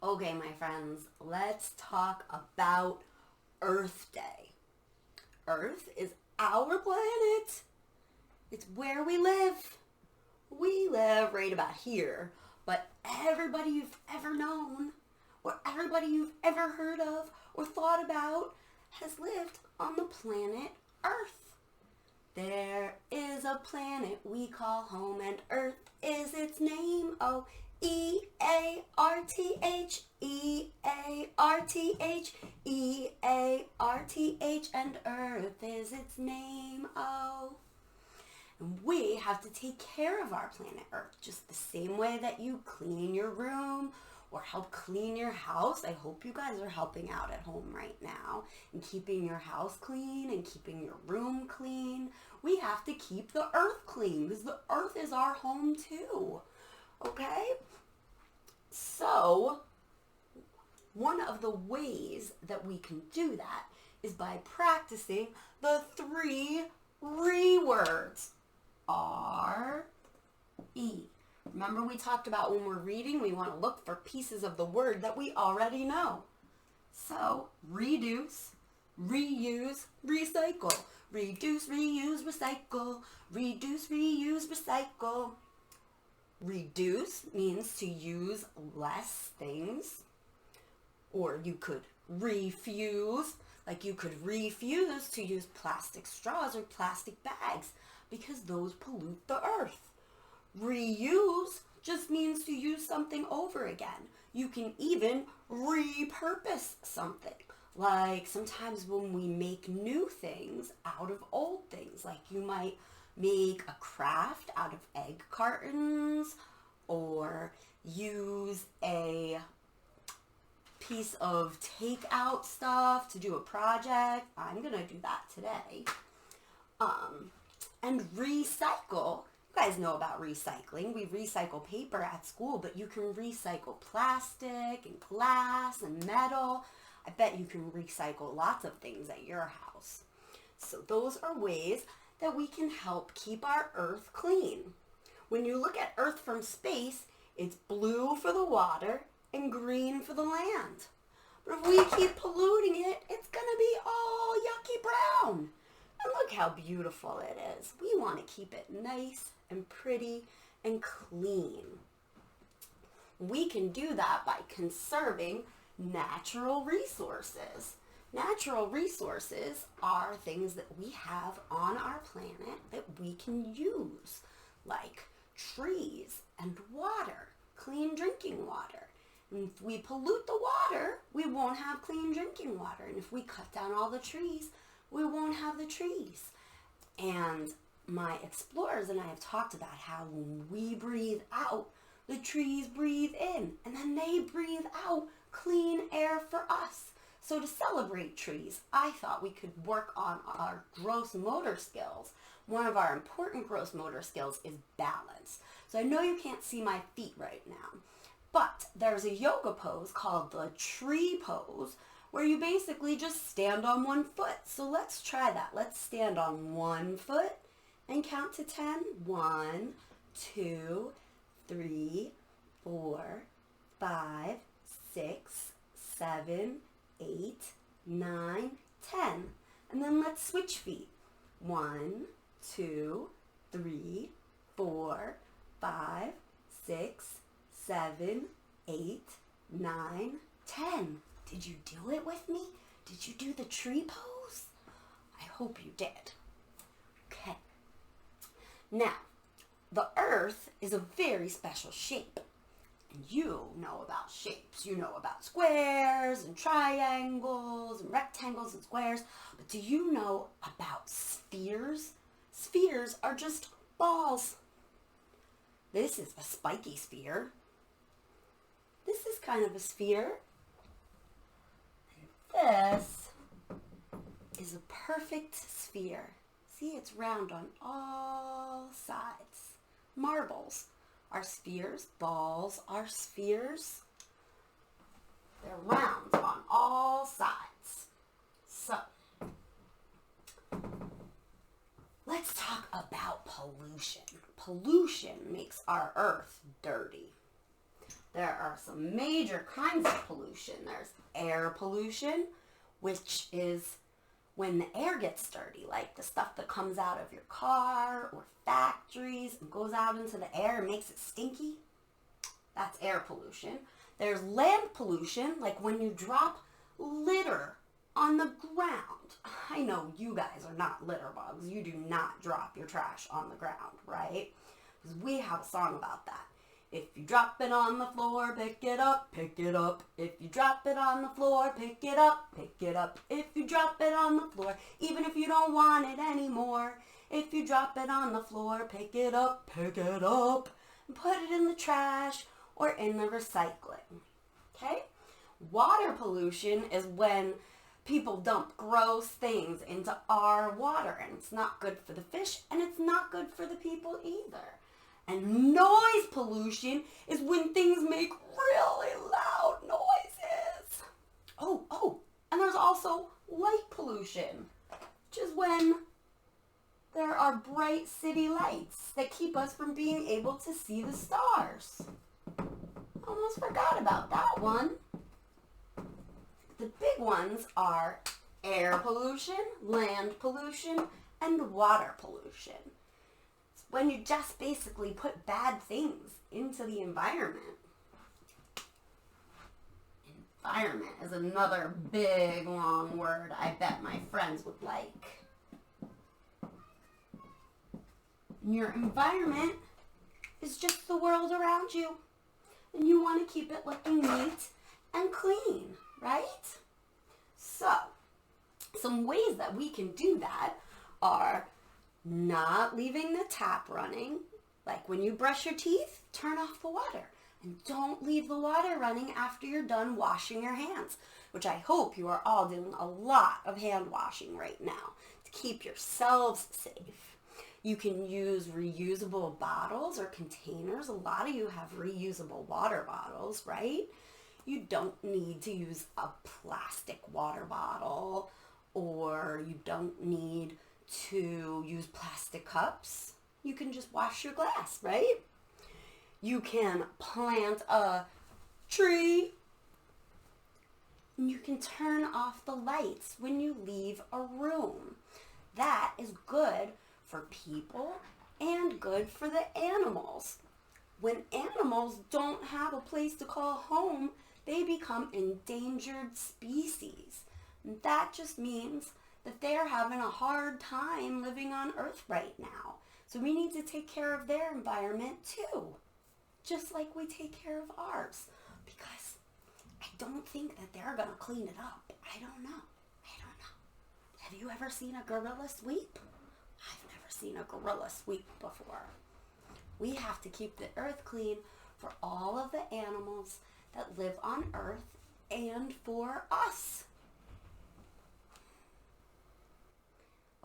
Okay, my friends, let's talk about Earth Day. Earth is our planet. It's where we live. We live right about here, but everybody you've ever known, or everybody you've ever heard of or thought about has lived on the planet Earth. There is a planet we call home, and Earth is its name. Oh, Earth, Earth, Earth, and Earth is its name. Oh. And we have to take care of our planet Earth just the same way that you clean your room or help clean your house. I hope you guys are helping out at home right now and keeping your house clean and keeping your room clean. We have to keep the Earth clean because the Earth is our home too. Okay? So, one of the ways that we can do that is by practicing the 3 words. R-E. Remember we talked about when we're reading, we want to look for pieces of the word that we already know. So, reduce, reuse, recycle. Reduce, reuse, recycle. Reduce, reuse, recycle. Reduce means to use less things. Or you could refuse, like you could refuse to use plastic straws or plastic bags because those pollute the earth. Reuse just means to use something over again. You can even repurpose something. Like sometimes when we make new things out of old things, like you might make a craft out of egg cartons or use a piece of takeout stuff to do a project. I'm gonna do that today. And recycle. You guys know about recycling. We recycle paper at school, but you can recycle plastic and glass and metal. I bet you can recycle lots of things at your house. So those are ways that we can help keep our earth clean. When you look at Earth from space, it's blue for the water and green for the land. But if we keep polluting it, it's gonna be all yucky brown. And look how beautiful it is. We want to keep it nice and pretty and clean. We can do that by conserving natural resources. Natural resources are things that we have on our planet that we can use, like trees and water, clean drinking water. And if we pollute the water, we won't have clean drinking water. And if we cut down all the trees, we won't have the trees. And my explorers and I have talked about how when we breathe out, the trees breathe in, and then they breathe out clean air for us. So to celebrate trees, I thought we could work on our gross motor skills. One of our important gross motor skills is balance. So I know you can't see my feet right now, but there's a yoga pose called the tree pose where you basically just stand on one foot. So let's try that. Let's stand on one foot and count to 10. 1, 2, 3, 4, 5, 6, 7, 8, 9, 10. And then let's switch feet. 1, 2, 3, 4, 5, 6, 7, 8, 9, 10. Did you do it with me? Did you do the tree pose? I hope you did. Okay. Now, the earth is a very special shape. And you know about shapes. You know about squares and triangles and rectangles and squares. But do you know about spheres? Spheres are just balls. This is a spiky sphere. This is kind of a sphere. This is a perfect sphere. See, it's round on all sides. Marbles are spheres. Balls are spheres. They're round on all sides. So, let's talk about pollution. Pollution makes our earth dirty. there are some major kinds of pollution. There's air pollution, which is when the air gets dirty, like the stuff that comes out of your car or factories and goes out into the air and makes it stinky. That's air pollution. There's land pollution, like when you drop litter on the ground. I know you guys are not litter bugs. You do not drop your trash on the ground, right? Because we have a song about that. If you drop it on the floor, pick it up, pick it up. If you drop it on the floor, pick it up, pick it up. If you drop it on the floor, even if you don't want it anymore. If you drop it on the floor, pick it up, and put it in the trash or in the recycling. Okay? Water pollution is when people dump gross things into our water, and it's not good for the fish, and it's not good for the people either. And noise pollution is when things make really loud noises. And there's also light pollution, which is when there are bright city lights that keep us from being able to see the stars. Almost forgot about that one. The big ones are air pollution, land pollution, and water pollution. It's when you just basically put bad things into the environment. Environment is another big, long word I bet my friends would like. Your environment is just the world around you, and you want to keep it looking neat and clean, right? So, some ways that we can do that are not leaving the tap running. Like when you brush your teeth, turn off the water. And don't leave the water running after you're done washing your hands, which I hope you are all doing a lot of hand washing right now to keep yourselves safe. You can use reusable bottles or containers. A lot of you have reusable water bottles, right? You don't need to use a plastic water bottle, or you don't need to use plastic cups. You can just wash your glass, right? You can plant a tree. You can turn off the lights when you leave a room. That is good for people and good for the animals. When animals don't have a place to call home, they become endangered species. And that just means that they're having a hard time living on Earth right now. So we need to take care of their environment too, just like we take care of ours. Because I don't think that they're going to clean it up. I don't know. Have you ever seen a gorilla sweep? I've never seen a gorilla sweep before. We have to keep the earth clean for all of the animals that live on Earth and for us.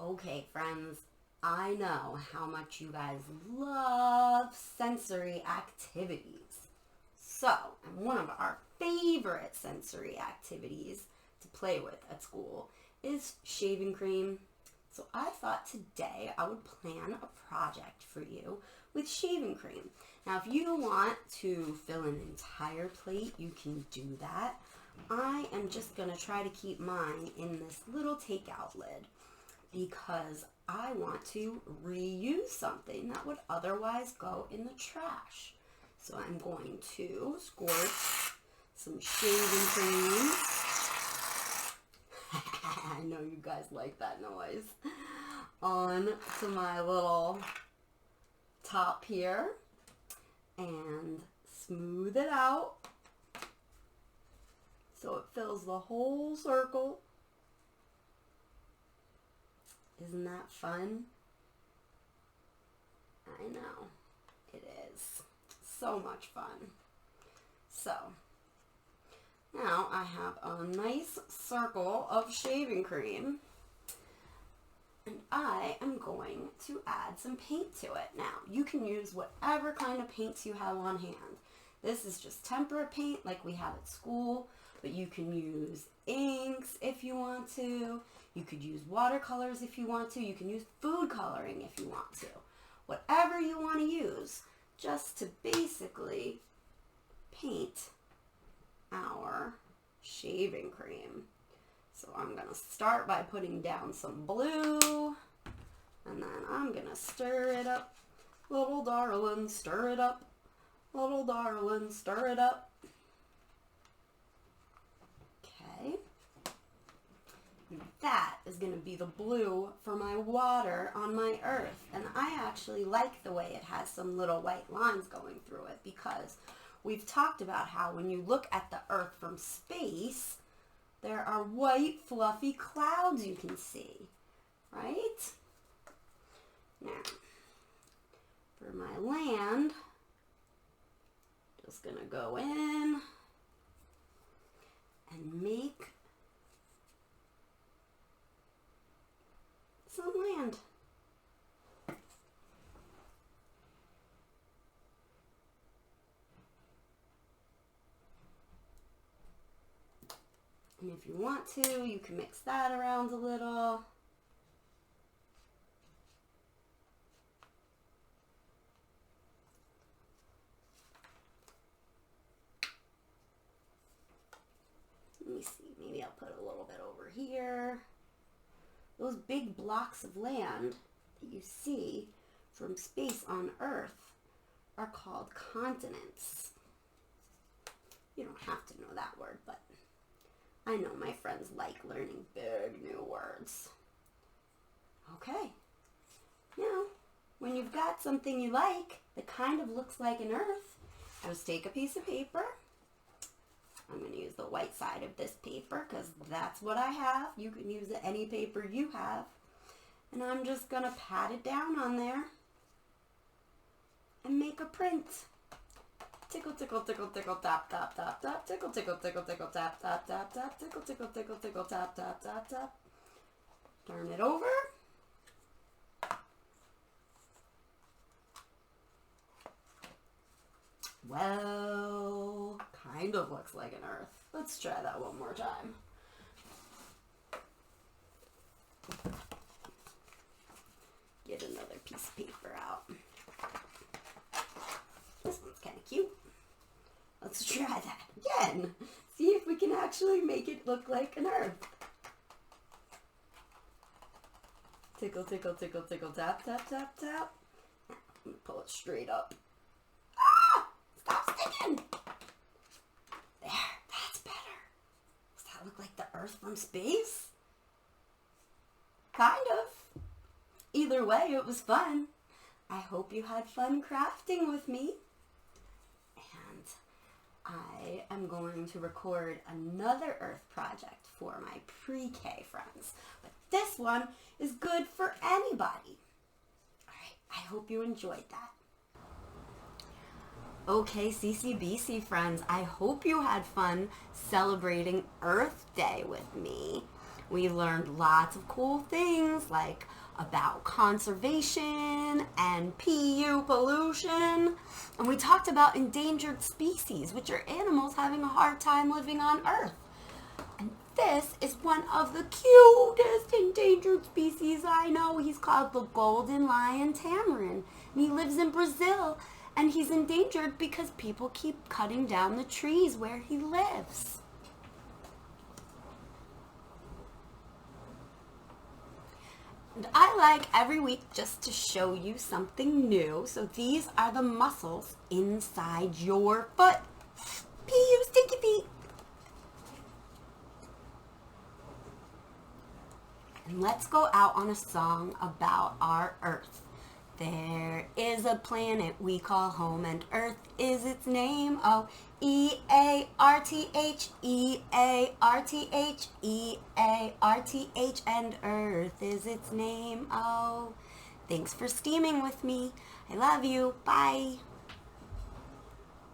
Okay, friends, I know how much you guys love sensory activities. So, one of our favorite sensory activities to play with at school is shaving cream. So I thought today I would plan a project for you with shaving cream. Now, if you want to fill an entire plate, you can do that. I am just going to try to keep mine in this little takeout lid because I want to reuse something that would otherwise go in the trash. So I'm going to squirt some shaving cream. I know you guys like that noise. On to my little top here and smooth it out so it fills the whole circle. Isn't that fun? I know, it is. So much fun. So, now I have a nice circle of shaving cream, and I am going to add some paint to it. Now, you can use whatever kind of paints you have on hand. This is just tempera paint like we have at school, but you can use inks if you want to. You could use watercolors if you want to. You can use food coloring if you want to. Whatever you want to use, just to basically paint our shaving cream. So I'm going to start by putting down some blue, and then I'm going to stir it up. Little darling, stir it up. Little darling, stir it up. Okay. And that is going to be the blue for my water on my earth. And I actually like the way it has some little white lines going through it, because we've talked about how when you look at the earth from space, there are white fluffy clouds you can see, right? Now, for my land, just gonna go in and make some land. And if you want to, you can mix that around a little. Let me see, maybe I'll put a little bit over here. Those big blocks of land that you see from space on Earth are called continents. You don't have to know that word, but I know my friends like learning big new words. Okay. Now, when you've got something you like that kind of looks like an Earth, just take a piece of paper. I'm going to use the white side of this paper because that's what I have. You can use any paper you have. And I'm just going to pat it down on there and make a print. Tickle, tickle, tickle, tickle, tap, tap, tap, tap. Tickle, tickle, tickle, tickle, tap, tap, tap, tap. Tickle, tickle, tickle, tickle, tap, tap, tap, tap. Turn it over. Well, kind of looks like an Earth. Let's try that one more time. Get another piece of paper out. This one's kind of cute. Let's try that again. See if we can actually make it look like an Earth. Tickle, tickle, tickle, tickle, tap, tap, tap, tap. I'm going to pull it straight up. Ah! Stop sticking! There, that's better. Does that look like the Earth from space? Kind of. Either way, it was fun. I hope you had fun crafting with me. And I am going to record another Earth project for my pre-K friends. But this one is good for anybody. All right, I hope you enjoyed that. Okay, CCBC friends, I hope you had fun celebrating Earth Day with me. We learned lots of cool things like about conservation and PU pollution. And we talked about endangered species, which are animals having a hard time living on Earth. And this is one of the cutest endangered species I know. He's called the golden lion tamarin, and he lives in Brazil. And he's endangered because people keep cutting down the trees where he lives. And I like every week just to show you something new. So these are the muscles inside your foot. Pee-you, stinky feet. And let's go out on a song about our Earth. There is a planet we call home, and Earth is its name. Oh, E-A-R-T-H, E-A-R-T-H, E-A-R-T-H, and Earth is its name. Oh, thanks for steaming with me. I love you. Bye.